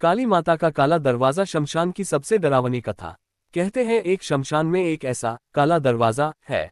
काली माता का काला दरवाजा शमशान की सबसे डरावनी कथा। कहते हैं एक शमशान में एक ऐसा काला दरवाजा है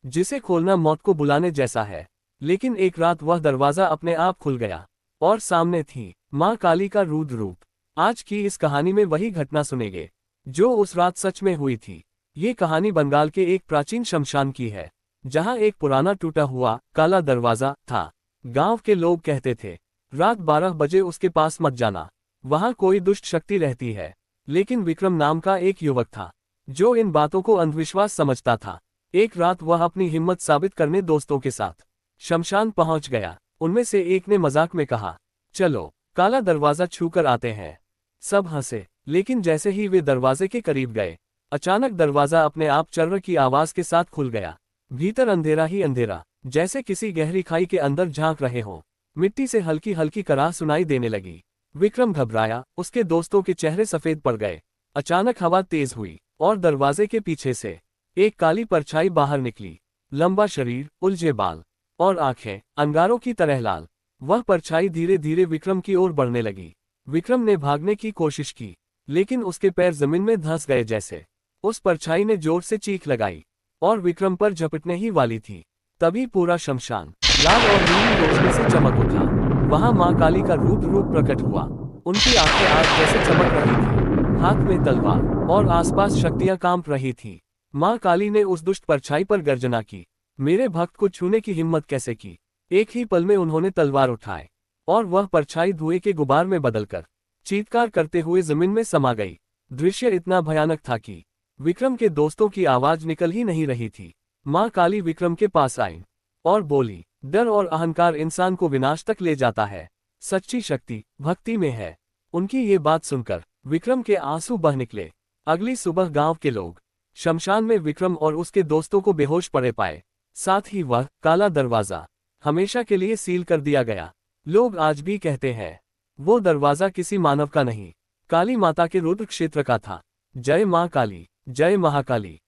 जिसे खोलना मौत को बुलाने जैसा है। लेकिन एक रात वह दरवाजा अपने आप खुल गया और सामने थी मां काली का रुद्र रूप। आज की इस कहानी में वही घटना सुनेंगे जो उस रात सच में हुई थी। ये कहानी बंगाल के एक प्राचीन शमशान की है जहां एक पुराना टूटा हुआ काला दरवाजा था। गांव के लोग कहते थे रात 12 बजे उसके पास मत जाना, वहां कोई दुष्ट शक्ति रहती है। लेकिन विक्रम नाम का एक युवक था जो इन बातों को अंधविश्वास समझता था। एक रात वह अपनी हिम्मत साबित करने दोस्तों के साथ शमशान पहुंच गया। उनमें से एक ने मजाक में कहा, चलो काला दरवाजा छूकर आते हैं। सब हंसे, लेकिन जैसे ही वे दरवाजे के करीब गए, अचानक दरवाजा अपने आप चर्र की आवाज के साथ खुल गया। भीतर अंधेरा ही अंधेरा, जैसे किसी गहरी खाई के अंदर झांक रहे हों। मिट्टी से हल्की हल्की कराह सुनाई देने लगी। विक्रम घबराया, उसके दोस्तों के चेहरे सफेद पड़ गए। अचानक हवा तेज हुई और दरवाजे के पीछे से एक काली परछाई बाहर निकली। लंबा शरीर, उलझे बाल और आंखें अंगारों की तरह लाल। वह परछाई धीरे धीरे विक्रम की ओर बढ़ने लगी। विक्रम ने भागने की कोशिश की, लेकिन उसके पैर जमीन में धंस गए। जैसे उस परछाई ने जोर से चीख लगाई और विक्रम पर झपटने ही वाली थी, तभी पूरा शमशान लाल और नीली रोशनी से चमक उठा। वहां मां काली का रूप प्रकट हुआ। उनकी आंखें आग जैसे चमक रही थी, हाथ में तलवार और आसपास शक्तियां कांप रही थीं। मां काली ने उस दुष्ट परछाई पर गर्जना की, मेरे भक्त को छूने की हिम्मत कैसे की। एक ही पल में उन्होंने तलवार उठाए और वह परछाई धुएं के गुबार में बदलकर चीत्कार करते हुए जमीन में समा गई। दृश्य इतना भयानक था कि विक्रम के दोस्तों की आवाज निकल ही नहीं रही थी। मां काली विक्रम के पास आई और बोली, डर और अहंकार इंसान को विनाश तक ले जाता है, सच्ची शक्ति भक्ति में है। उनकी ये बात सुनकर विक्रम के आंसू बह निकले। अगली सुबह गांव के लोग शमशान में विक्रम और उसके दोस्तों को बेहोश पड़े पाए। साथ ही वह काला दरवाजा हमेशा के लिए सील कर दिया गया। लोग आज भी कहते हैं वो दरवाजा किसी मानव का नहीं, काली माता के रुद्र क्षेत्र का था। जय मां काली, जय महाकाली।